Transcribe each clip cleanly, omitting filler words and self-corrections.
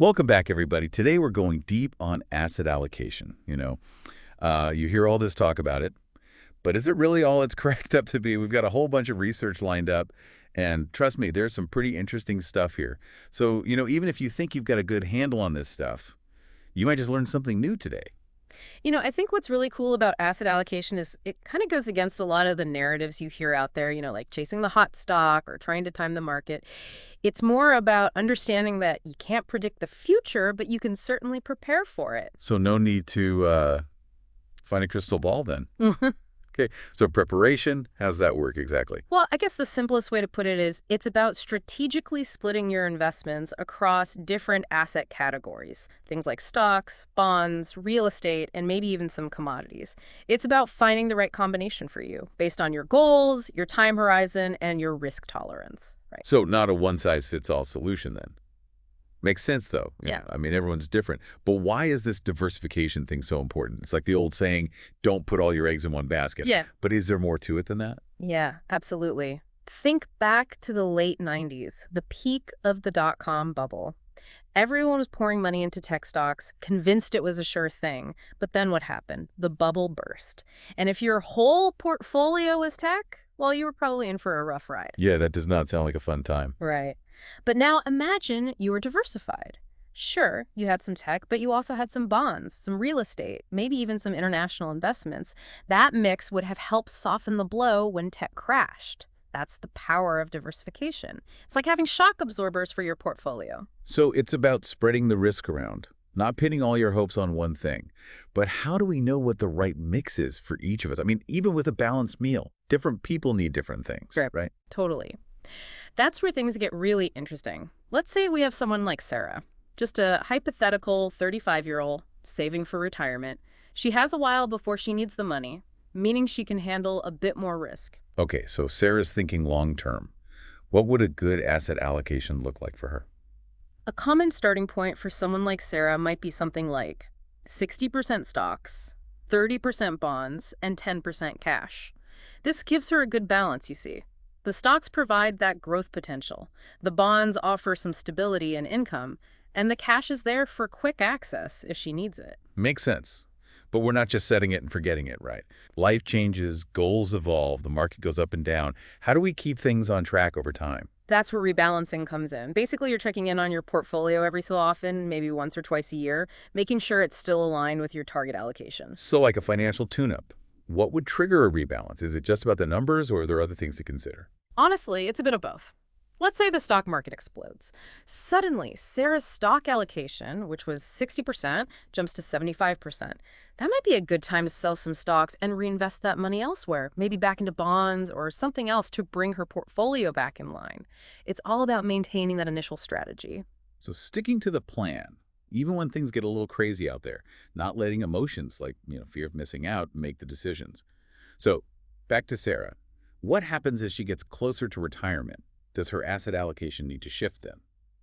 Welcome back, everybody. Today we're going deep on asset allocation. You hear all this talk about it, but is it really all it's cracked up to be? We've got a whole bunch of research lined up, and trust me, there's some pretty interesting stuff here. So, even if you think you've got a good handle on this stuff, you might just learn something new today. I think what's really cool about asset allocation is it kind of goes against a lot of the narratives you hear out there, like chasing the hot stock or trying to time the market. It's more about understanding that you can't predict the future, but you can certainly prepare for it. So no need to find a crystal ball then. Okay, so preparation, how's that work exactly? Well, I guess the simplest way to put it is it's about strategically splitting your investments across different asset categories, things like stocks, bonds, real estate, and maybe even some commodities. It's about finding the right combination for you based on your goals, your time horizon, and your risk tolerance, right? So not a one-size-fits-all solution then. Makes sense, though. Yeah. I mean, everyone's different. But why is this diversification thing so important? It's like the old saying, don't put all your eggs in one basket. Yeah. But is there more to it than that? Yeah, absolutely. Think back to the late 90s, the peak of the dot-com bubble. Everyone was pouring money into tech stocks, convinced it was a sure thing. But then what happened? The bubble burst. And if your whole portfolio was tech, well, you were probably in for a rough ride. Yeah, that does not sound like a fun time. Right. But now imagine you were diversified. Sure, you had some tech, but you also had some bonds, some real estate, maybe even some international investments. That mix would have helped soften the blow when tech crashed. That's the power of diversification. It's like having shock absorbers for your portfolio. So it's about spreading the risk around, not pinning all your hopes on one thing. But how do we know what the right mix is for each of us? I mean, even with a balanced meal, different people need different things, right? Totally. That's where things get really interesting. Let's say we have someone like Sarah, just a hypothetical 35-year-old saving for retirement. She has a while before she needs the money, meaning she can handle a bit more risk. Okay, so Sarah's thinking long term. What would a good asset allocation look like for her? A common starting point for someone like Sarah might be something like 60% stocks, 30% bonds, and 10% cash. This gives her a good balance, you see. The stocks provide that growth potential. The bonds offer some stability and income, and the cash is there for quick access if she needs it. Makes sense. But we're not just setting it and forgetting it, right? Life changes, goals evolve, the market goes up and down. How do we keep things on track over time? That's where rebalancing comes in. Basically, you're checking in on your portfolio every so often, maybe once or twice a year, making sure it's still aligned with your target allocations. So like a financial tune-up. What would trigger a rebalance? Is it just about the numbers, or are there other things to consider? Honestly, it's a bit of both. Let's say the stock market explodes. Suddenly, Sarah's stock allocation, which was 60%, jumps to 75%. That might be a good time to sell some stocks and reinvest that money elsewhere, maybe back into bonds or something else to bring her portfolio back in line. It's all about maintaining that initial strategy. So sticking to the plan, even when things get a little crazy out there, not letting emotions like, fear of missing out make the decisions. So back to Sarah. What happens as she gets closer to retirement? Does her asset allocation need to shift then?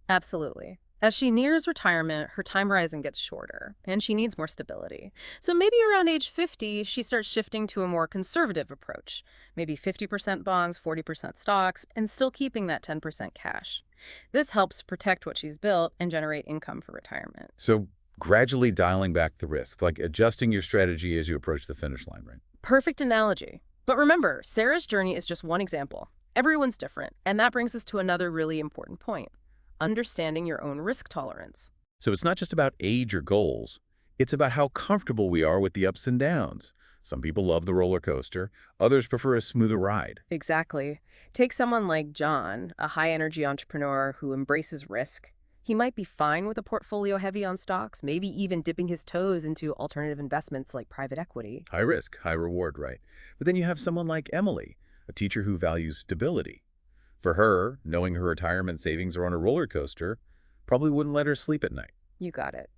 Absolutely. As she nears retirement, her time horizon gets shorter, and she needs more stability. So maybe around age 50, she starts shifting to a more conservative approach. Maybe 50% bonds, 40% stocks, and still keeping that 10% cash. This helps protect what she's built and generate income for retirement. So gradually dialing back the risks, like adjusting your strategy as you approach the finish line, right? Perfect analogy. But remember, Sarah's journey is just one example. Everyone's different, and that brings us to another really important point: understanding your own risk tolerance. So it's not just about age or goals. It's about how comfortable we are with the ups and downs. Some people love the roller coaster. Others prefer a smoother ride. Exactly. Take someone like John, a high-energy entrepreneur who embraces risk. He might be fine with a portfolio heavy on stocks, maybe even dipping his toes into alternative investments like private equity. High risk, high reward, right? But then you have someone like Emily, a teacher who values stability. For her, knowing her retirement savings are on a roller coaster probably wouldn't let her sleep at night. You got it.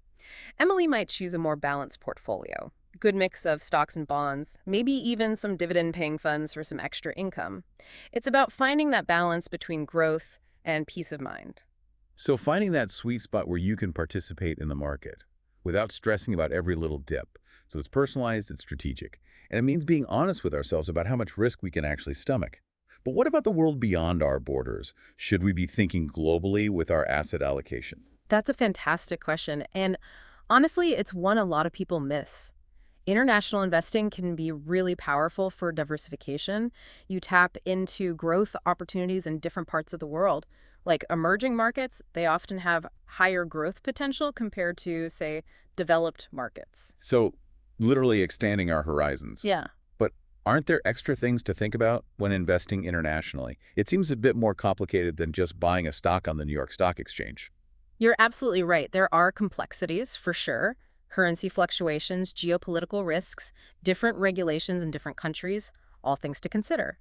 Emily might choose a more balanced portfolio. Good mix of stocks and bonds, maybe even some dividend-paying funds for some extra income. It's about finding that balance between growth and peace of mind. So finding that sweet spot where you can participate in the market without stressing about every little dip. So it's personalized, it's strategic. And it means being honest with ourselves about how much risk we can actually stomach. But what about the world beyond our borders? Should we be thinking globally with our asset allocation? That's a fantastic question. And honestly, it's one a lot of people miss. International investing can be really powerful for diversification. You tap into growth opportunities in different parts of the world. Like emerging markets, they often have higher growth potential compared to, say, developed markets. So literally extending our horizons. Yeah. But aren't there extra things to think about when investing internationally? It seems a bit more complicated than just buying a stock on the New York Stock Exchange. You're absolutely right. There are complexities for sure. Currency fluctuations, geopolitical risks, different regulations in different countries, all things to consider.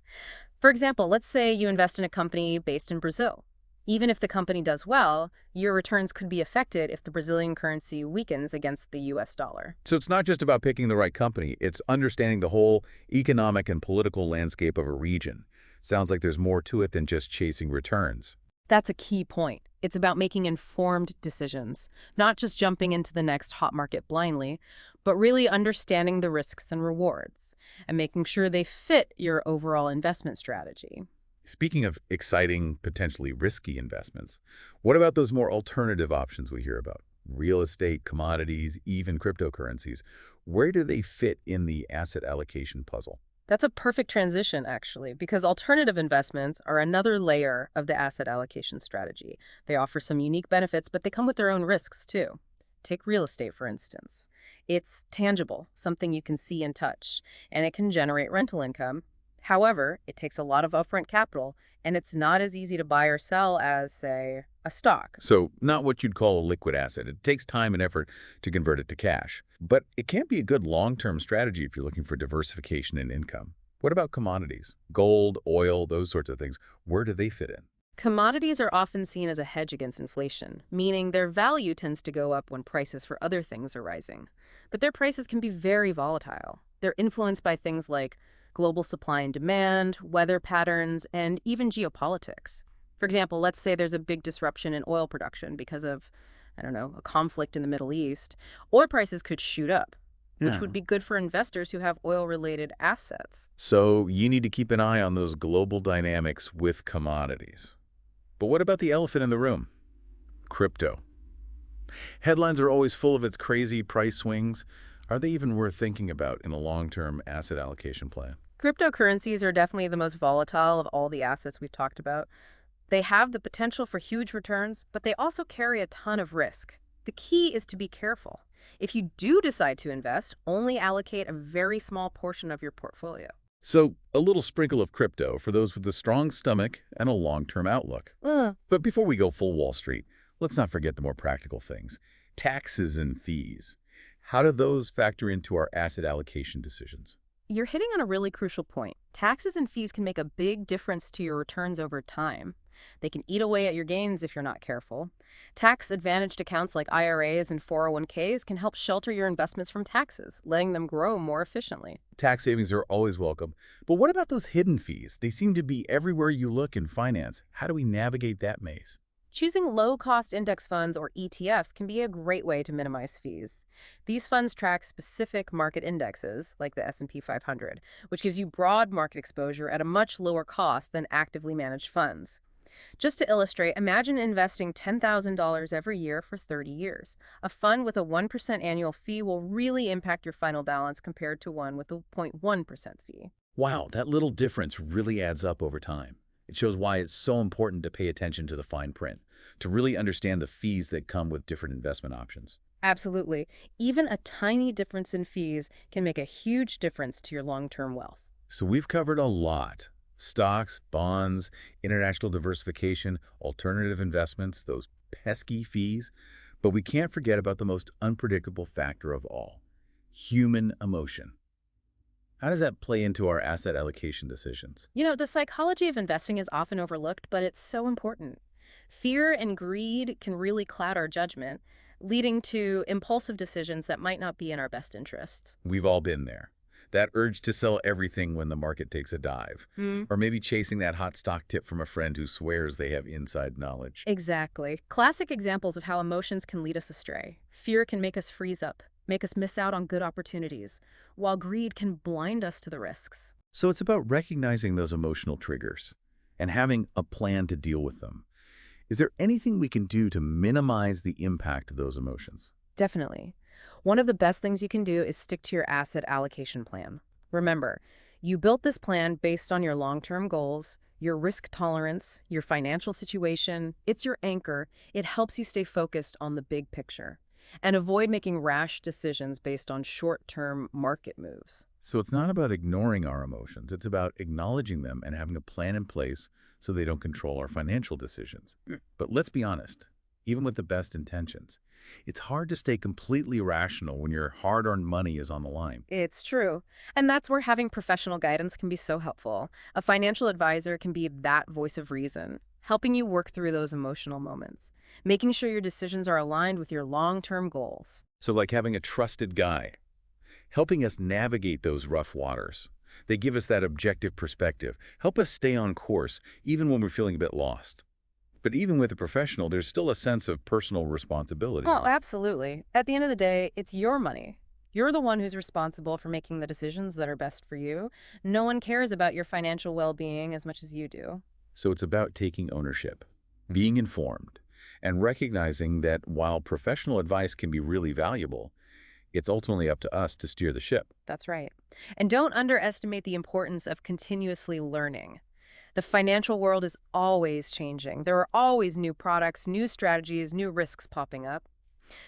For example, let's say you invest in a company based in Brazil. Even if the company does well, your returns could be affected if the Brazilian currency weakens against the US dollar. So it's not just about picking the right company, it's understanding the whole economic and political landscape of a region. Sounds like there's more to it than just chasing returns. That's a key point. It's about making informed decisions, not just jumping into the next hot market blindly, but really understanding the risks and rewards and making sure they fit your overall investment strategy. Speaking of exciting, potentially risky investments, what about those more alternative options we hear about? Real estate, commodities, even cryptocurrencies. Where do they fit in the asset allocation puzzle? That's a perfect transition, actually, because alternative investments are another layer of the asset allocation strategy. They offer some unique benefits, but they come with their own risks, too. Take real estate, for instance. It's tangible, something you can see and touch, and it can generate rental income. However, it takes a lot of upfront capital, and it's not as easy to buy or sell as, say, a stock. So not what you'd call a liquid asset. It takes time and effort to convert it to cash. But it can be a good long-term strategy if you're looking for diversification in income. What about commodities? Gold, oil, those sorts of things. Where do they fit in? Commodities are often seen as a hedge against inflation, meaning their value tends to go up when prices for other things are rising. But their prices can be very volatile. They're influenced by things like global supply and demand, weather patterns, and even geopolitics. For example, let's say there's a big disruption in oil production because of, I don't know, a conflict in the Middle East. Oil prices could shoot up, which Yeah. would be good for investors who have oil-related assets. So you need to keep an eye on those global dynamics with commodities. But what about the elephant in the room? Crypto. Headlines are always full of its crazy price swings. Are they even worth thinking about in a long-term asset allocation plan? Cryptocurrencies are definitely the most volatile of all the assets we've talked about. They have the potential for huge returns, but they also carry a ton of risk. The key is to be careful. If you do decide to invest, only allocate a very small portion of your portfolio. So a little sprinkle of crypto for those with a strong stomach and a long-term outlook. But before we go full Wall Street, let's not forget the more practical things. Taxes and fees. How do those factor into our asset allocation decisions? You're hitting on a really crucial point. Taxes and fees can make a big difference to your returns over time. They can eat away at your gains if you're not careful. Tax-advantaged accounts like IRAs and 401ks can help shelter your investments from taxes, letting them grow more efficiently. Tax savings are always welcome. But what about those hidden fees? They seem to be everywhere you look in finance. How do we navigate that maze? Choosing low-cost index funds or ETFs can be a great way to minimize fees. These funds track specific market indexes, like the S&P 500, which gives you broad market exposure at a much lower cost than actively managed funds. Just to illustrate, imagine investing $10,000 every year for 30 years. A fund with a 1% annual fee will really impact your final balance compared to one with a 0.1% fee. Wow, that little difference really adds up over time. It shows why it's so important to pay attention to the fine print, to really understand the fees that come with different investment options. Absolutely. Even a tiny difference in fees can make a huge difference to your long-term wealth. So we've covered a lot. Stocks, bonds, international diversification, alternative investments, those pesky fees. But we can't forget about the most unpredictable factor of all, human emotion. How does that play into our asset allocation decisions? You know, the psychology of investing is often overlooked, but it's so important. Fear and greed can really cloud our judgment, leading to impulsive decisions that might not be in our best interests. We've all been there. That urge to sell everything when the market takes a dive. Or maybe chasing that hot stock tip from a friend who swears they have inside knowledge. Exactly. Classic examples of how emotions can lead us astray. Fear can make us freeze up, make us miss out on good opportunities, while greed can blind us to the risks. So it's about recognizing those emotional triggers and having a plan to deal with them. Is there anything we can do to minimize the impact of those emotions? Definitely. One of the best things you can do is stick to your asset allocation plan. Remember, you built this plan based on your long-term goals, your risk tolerance, your financial situation. It's your anchor. It helps you stay focused on the big picture and avoid making rash decisions based on short-term market moves. So it's not about ignoring our emotions. It's about acknowledging them and having a plan in place so they don't control our financial decisions. But let's be honest, even with the best intentions, it's hard to stay completely rational when your hard-earned money is on the line. It's true. And that's where having professional guidance can be so helpful. A financial advisor can be that voice of reason, helping you work through those emotional moments, making sure your decisions are aligned with your long-term goals. So like having a trusted guide, helping us navigate those rough waters. They give us that objective perspective, help us stay on course, even when we're feeling a bit lost. But even with a professional, there's still a sense of personal responsibility, Oh, right? absolutely. At the end of the day, it's your money. You're the one who's responsible for making the decisions that are best for you. No one cares about your financial well-being as much as you do. So it's about taking ownership, being informed, and recognizing that while professional advice can be really valuable, it's ultimately up to us to steer the ship. That's right. And don't underestimate the importance of continuously learning. The financial world is always changing. There are always new products, new strategies, new risks popping up.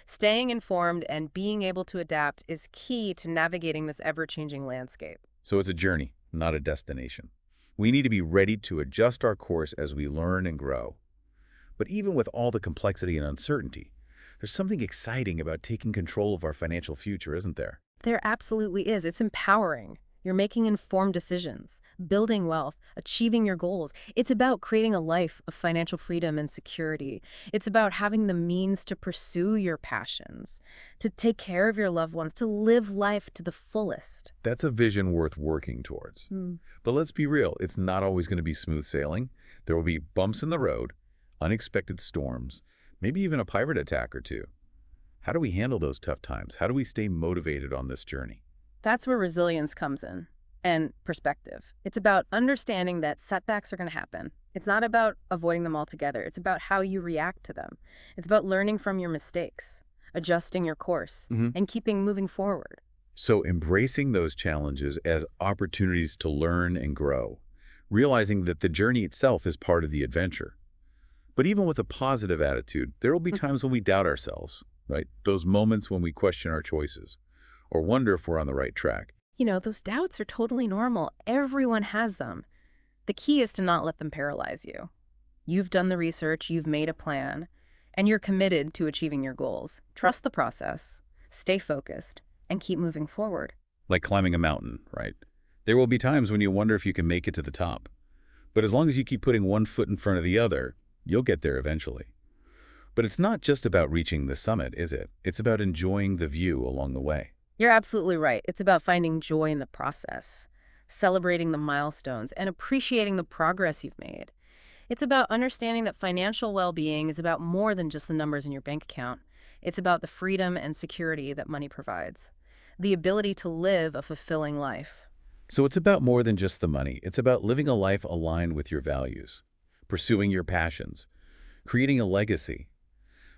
Staying informed and being able to adapt is key to navigating this ever-changing landscape. So it's a journey, not a destination. We need to be ready to adjust our course as we learn and grow. But even with all the complexity and uncertainty, there's something exciting about taking control of our financial future, isn't there? There absolutely is. It's empowering. You're making informed decisions, building wealth, achieving your goals. It's about creating a life of financial freedom and security. It's about having the means to pursue your passions, to take care of your loved ones, to live life to the fullest. That's a vision worth working towards. Hmm. But let's be real, it's not always going to be smooth sailing. There will be bumps in the road, unexpected storms, maybe even a pirate attack or two. How do we handle those tough times? How do we stay motivated on this journey? That's where resilience comes in and perspective. It's about understanding that setbacks are going to happen. It's not about avoiding them altogether. It's about how you react to them. It's about learning from your mistakes, adjusting your course, and keeping moving forward. So embracing those challenges as opportunities to learn and grow, realizing that the journey itself is part of the adventure. But even with a positive attitude, there will be times when we doubt ourselves, right? Those moments when we question our choices or wonder if we're on the right track. You know, those doubts are totally normal. Everyone has them. The key is to not let them paralyze you. You've done the research, you've made a plan, and you're committed to achieving your goals. Trust the process, stay focused, and keep moving forward. Like climbing a mountain, right? There will be times when you wonder if you can make it to the top. But as long as you keep putting one foot in front of the other, you'll get there eventually. But it's not just about reaching the summit, is it? It's about enjoying the view along the way. You're absolutely right. It's about finding joy in the process, celebrating the milestones, and appreciating the progress you've made. It's about understanding that financial well-being is about more than just the numbers in your bank account. It's about the freedom and security that money provides, the ability to live a fulfilling life. So it's about more than just the money. It's about living a life aligned with your values, pursuing your passions, creating a legacy.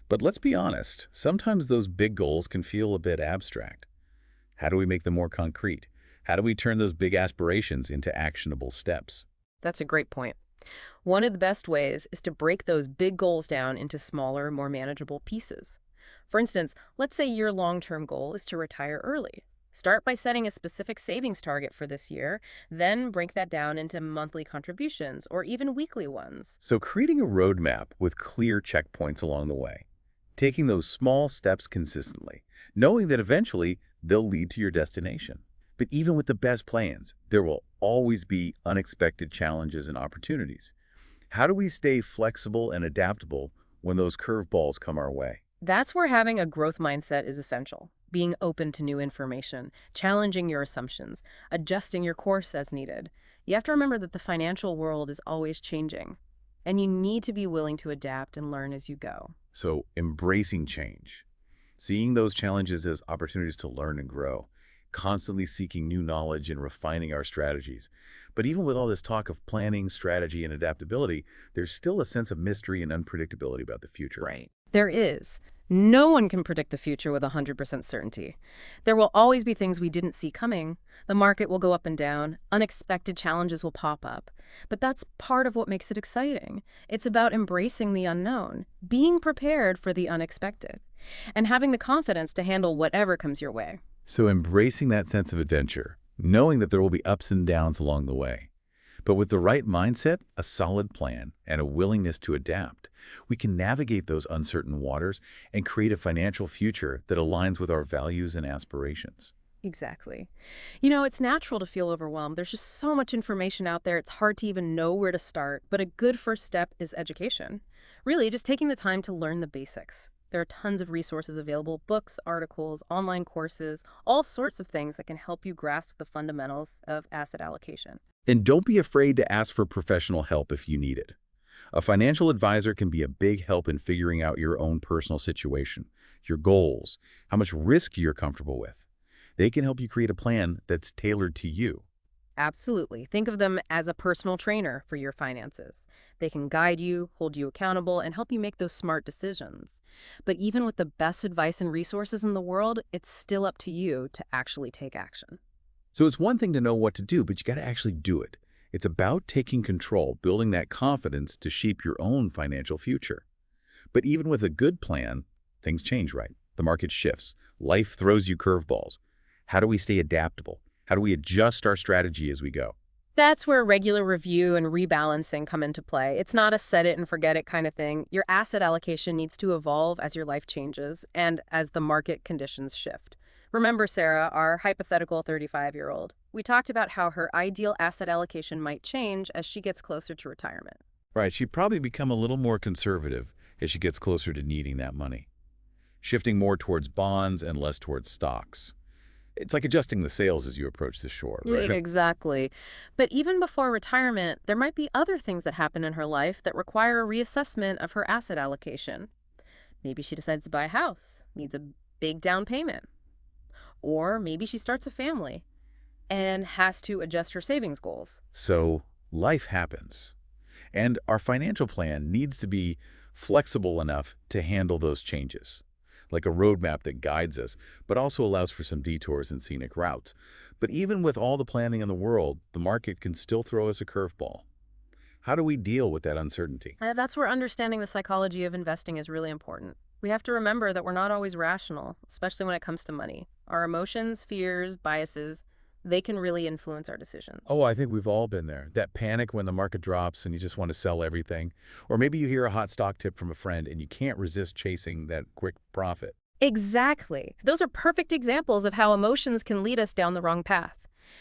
But let's be honest, sometimes those big goals can feel a bit abstract. How do we make them more concrete? How do we turn those big aspirations into actionable steps? That's a great point. One of the best ways is to break those big goals down into smaller, more manageable pieces. For instance, let's say your long-term goal is to retire early. Start by setting a specific savings target for this year, then break that down into monthly contributions or even weekly ones. So creating a roadmap with clear checkpoints along the way, taking those small steps consistently, knowing that eventually they'll lead to your destination. But even with the best plans, there will always be unexpected challenges and opportunities. How do we stay flexible and adaptable when those curveballs come our way? That's where having a growth mindset is essential. Being open to new information, challenging your assumptions, adjusting your course as needed. You have to remember that the financial world is always changing, and you need to be willing to adapt and learn as you go. So embracing change, seeing those challenges as opportunities to learn and grow, constantly seeking new knowledge and refining our strategies. But even with all this talk of planning, strategy, and adaptability, there's still a sense of mystery and unpredictability about the future. Right. There is. No one can predict the future with 100% certainty. There will always be things we didn't see coming. The market will go up and down. Unexpected challenges will pop up. But that's part of what makes it exciting. It's about embracing the unknown, being prepared for the unexpected, and having the confidence to handle whatever comes your way. So embracing that sense of adventure, knowing that there will be ups and downs along the way. But with the right mindset, a solid plan, and a willingness to adapt, we can navigate those uncertain waters and create a financial future that aligns with our values and aspirations. Exactly. You know, it's natural to feel overwhelmed. There's just so much information out there, it's hard to even know where to start. But a good first step is education. Really, just taking the time to learn the basics. There are tons of resources available, books, articles, online courses, all sorts of things that can help you grasp the fundamentals of asset allocation. And don't be afraid to ask for professional help if you need it. A financial advisor can be a big help in figuring out your own personal situation, your goals, how much risk you're comfortable with. They can help you create a plan that's tailored to you. Absolutely. Think of them as a personal trainer for your finances. They can guide you, hold you accountable, and help you make those smart decisions. But even with the best advice and resources in the world, it's still up to you to actually take action. So it's one thing to know what to do, but you got to actually do it. It's about taking control, building that confidence to shape your own financial future. But even with a good plan, things change, right? The market shifts. Life throws you curveballs. How do we stay adaptable? How do we adjust our strategy as we go? That's where regular review and rebalancing come into play. It's not a set it and forget it kind of thing. Your asset allocation needs to evolve as your life changes and as the market conditions shift. Remember Sarah, our hypothetical 35-year-old. We talked about how her ideal asset allocation might change as she gets closer to retirement. Right, she'd probably become a little more conservative as she gets closer to needing that money, shifting more towards bonds and less towards stocks. It's like adjusting the sails as you approach the shore, right? Exactly. But even before retirement, there might be other things that happen in her life that require a reassessment of her asset allocation. Maybe she decides to buy a house, needs a big down payment. Or maybe she starts a family and has to adjust her savings goals. So life happens, and our financial plan needs to be flexible enough to handle those changes, like a roadmap that guides us, but also allows for some detours and scenic routes. But even with all the planning in the world, the market can still throw us a curveball. How do we deal with that uncertainty? That's where understanding the psychology of investing is really important. We have to remember that we're not always rational, especially when it comes to money. Our emotions, fears, biases, they can really influence our decisions. Oh, I think we've all been there. That panic when the market drops and you just want to sell everything. Or maybe you hear a hot stock tip from a friend and you can't resist chasing that quick profit. Exactly. Those are perfect examples of how emotions can lead us down the wrong path.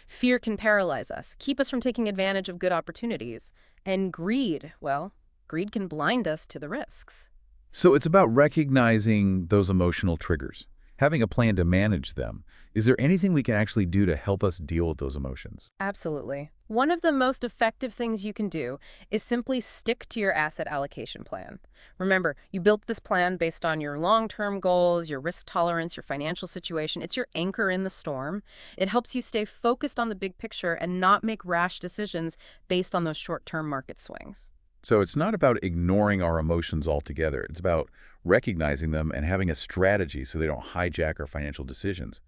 Fear can paralyze us, keep us from taking advantage of good opportunities. And greed, well, greed can blind us to the risks. So it's about recognizing those emotional triggers, having a plan to manage them. Is there anything we can actually do to help us deal with those emotions? Absolutely. One of the most effective things you can do is simply stick to your asset allocation plan. Remember, you built this plan based on your long-term goals, your risk tolerance, your financial situation. It's your anchor in the storm. It helps you stay focused on the big picture and not make rash decisions based on those short-term market swings. So it's not about ignoring our emotions altogether. It's about recognizing them and having a strategy so they don't hijack our financial decisions.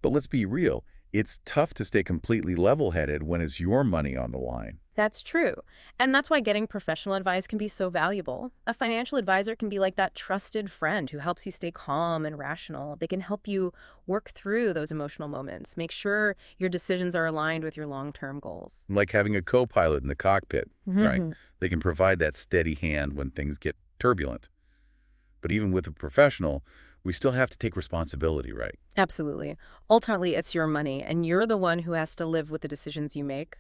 But let's be real, it's tough to stay completely level-headed when it's your money on the line. That's true. And that's why getting professional advice can be so valuable. A financial advisor can be like that trusted friend who helps you stay calm and rational. They can help you work through those emotional moments, make sure your decisions are aligned with your long-term goals. Like having a co-pilot in the cockpit, right? Mhm. They can provide that steady hand when things get turbulent. But even with a professional, we still have to take responsibility, right? Absolutely. Ultimately, it's your money, and you're the one who has to live with the decisions you make.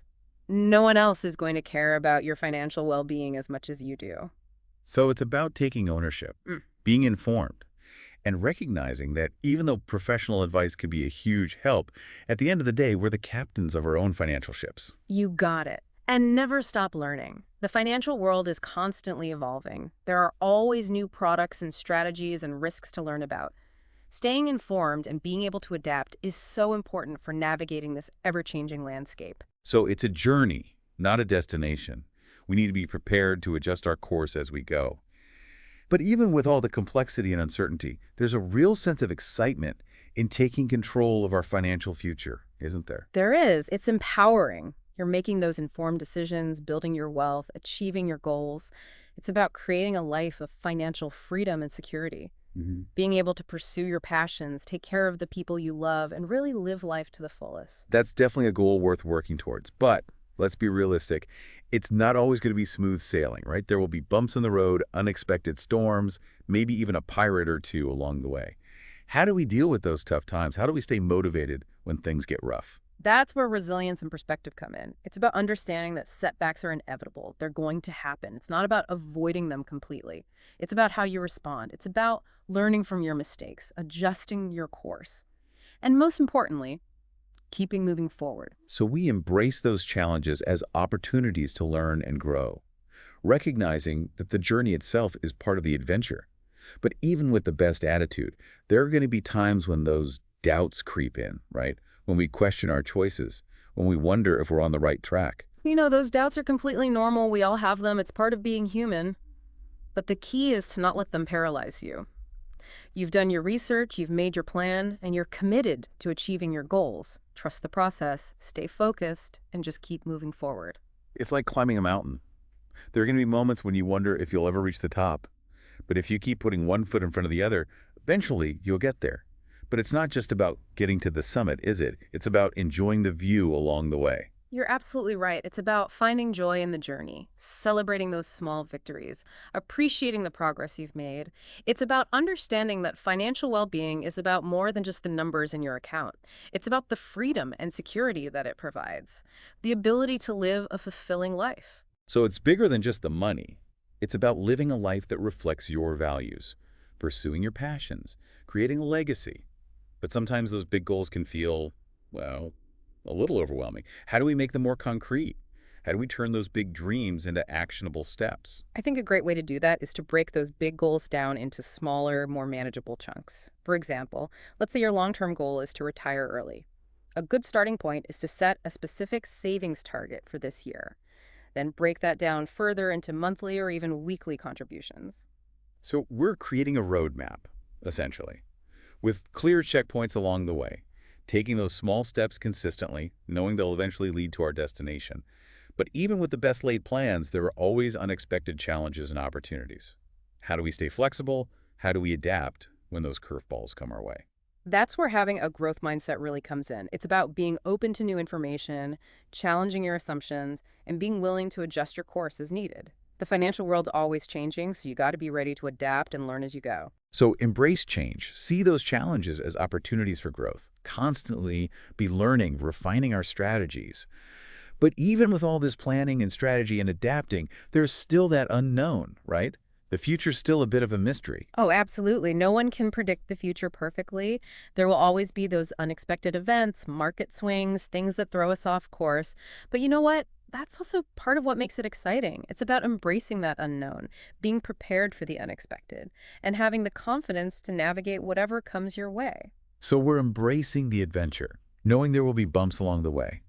No one else is going to care about your financial well-being as much as you do. So it's about taking ownership, Mm. being informed, and recognizing that even though professional advice can be a huge help, at the end of the day, we're the captains of our own financial ships. You got it. And never stop learning. The financial world is constantly evolving. There are always new products and strategies and risks to learn about. Staying informed and being able to adapt is so important for navigating this ever-changing landscape. So it's a journey, not a destination. We need to be prepared to adjust our course as we go. But even with all the complexity and uncertainty, there's a real sense of excitement in taking control of our financial future, isn't there? There is. It's empowering. You're making those informed decisions, building your wealth, achieving your goals. It's about creating a life of financial freedom and security. Being able to pursue your passions, take care of the people you love, and really live life to the fullest. That's definitely a goal worth working towards. But let's be realistic. It's not always going to be smooth sailing, right? There will be bumps in the road, unexpected storms, maybe even a pirate or two along the way. How do we deal with those tough times? How do we stay motivated when things get rough? That's where resilience and perspective come in. It's about understanding that setbacks are inevitable. They're going to happen. It's not about avoiding them completely. It's about how you respond. It's about learning from your mistakes, adjusting your course, and most importantly, keeping moving forward. So we embrace those challenges as opportunities to learn and grow, recognizing that the journey itself is part of the adventure. But even with the best attitude, there are going to be times when those doubts creep in, right? When we question our choices, when we wonder if we're on the right track. Those doubts are completely normal. We all have them. It's part of being human. But the key is to not let them paralyze you. You've done your research, you've made your plan, and you're committed to achieving your goals. Trust the process, stay focused, and just keep moving forward. It's like climbing a mountain. There are going to be moments when you wonder if you'll ever reach the top. But if you keep putting one foot in front of the other, eventually you'll get there. But it's not just about getting to the summit, is it? It's about enjoying the view along the way. You're absolutely right. It's about finding joy in the journey, celebrating those small victories, appreciating the progress you've made. It's about understanding that financial well-being is about more than just the numbers in your account. It's about the freedom and security that it provides, the ability to live a fulfilling life. So it's bigger than just the money. It's about living a life that reflects your values, pursuing your passions, creating a legacy. But sometimes those big goals can feel, well, a little overwhelming. How do we make them more concrete? How do we turn those big dreams into actionable steps? I think a great way to do that is to break those big goals down into smaller, more manageable chunks. For example, let's say your long-term goal is to retire early. A good starting point is to set a specific savings target for this year. Then break that down further into monthly or even weekly contributions. So we're creating a roadmap, essentially, with clear checkpoints along the way, taking those small steps consistently, knowing they'll eventually lead to our destination. But even with the best laid plans, there are always unexpected challenges and opportunities. How do we stay flexible? How do we adapt when those curveballs come our way? That's where having a growth mindset really comes in. It's about being open to new information, challenging your assumptions, and being willing to adjust your course as needed. The financial world's always changing, so you got to be ready to adapt and learn as you go. So embrace change. See those challenges as opportunities for growth. Constantly be learning, refining our strategies. But even with all this planning and strategy and adapting, there's still that unknown, right? The future's still a bit of a mystery. Oh, absolutely. No one can predict the future perfectly. There will always be those unexpected events, market swings, things that throw us off course. But you know what? That's also part of what makes it exciting. It's about embracing that unknown, being prepared for the unexpected, and having the confidence to navigate whatever comes your way. So we're embracing the adventure, knowing there will be bumps along the way.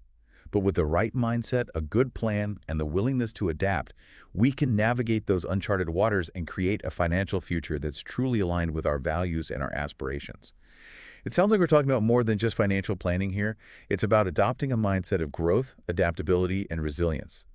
But with the right mindset, a good plan, and the willingness to adapt, we can navigate those uncharted waters and create a financial future that's truly aligned with our values and our aspirations. It sounds like we're talking about more than just financial planning here. It's about adopting a mindset of growth, adaptability, and resilience.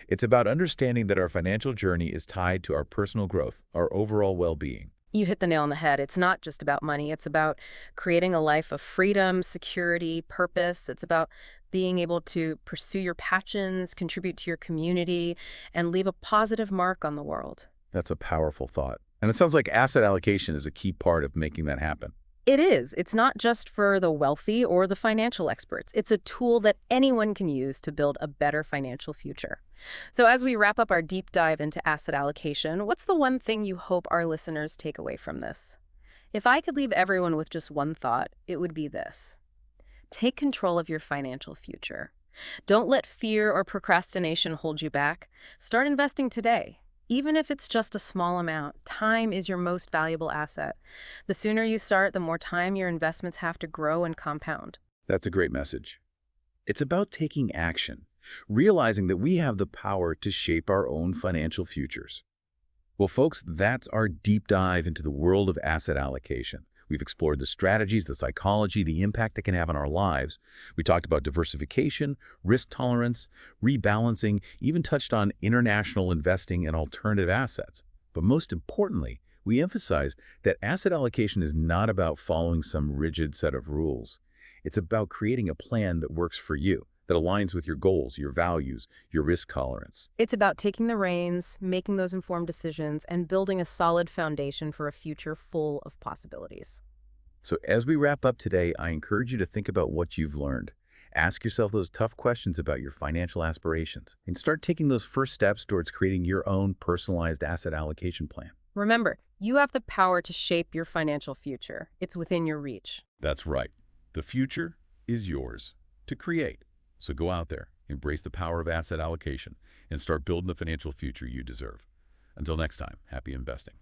It's about understanding that our financial journey is tied to our personal growth, our overall well-being. You hit the nail on the head. It's not just about money. It's about creating a life of freedom, security, purpose. It's about being able to pursue your passions, contribute to your community, and leave a positive mark on the world. That's a powerful thought. And it sounds like asset allocation is a key part of making that happen. It is. It's not just for the wealthy or the financial experts. It's a tool that anyone can use to build a better financial future. So as we wrap up our deep dive into asset allocation, what's the one thing you hope our listeners take away from this? If I could leave everyone with just one thought, it would be this. Take control of your financial future. Don't let fear or procrastination hold you back. Start investing today. Even if it's just a small amount, time is your most valuable asset. The sooner you start, the more time your investments have to grow and compound. That's a great message. It's about taking action, realizing that we have the power to shape our own financial futures. Well, folks, that's our deep dive into the world of asset allocation. We've explored the strategies, the psychology, the impact it can have on our lives. We talked about diversification, risk tolerance, rebalancing, even touched on international investing and alternative assets. But most importantly, we emphasized that asset allocation is not about following some rigid set of rules. It's about creating a plan that works for you, that aligns with your goals, your values, your risk tolerance. It's about taking the reins, making those informed decisions, and building a solid foundation for a future full of possibilities. So as we wrap up today, I encourage you to think about what you've learned. Ask yourself those tough questions about your financial aspirations and start taking those first steps towards creating your own personalized asset allocation plan. Remember, you have the power to shape your financial future. It's within your reach. That's right. The future is yours to create. So go out there, embrace the power of asset allocation, and start building the financial future you deserve. Until next time, happy investing.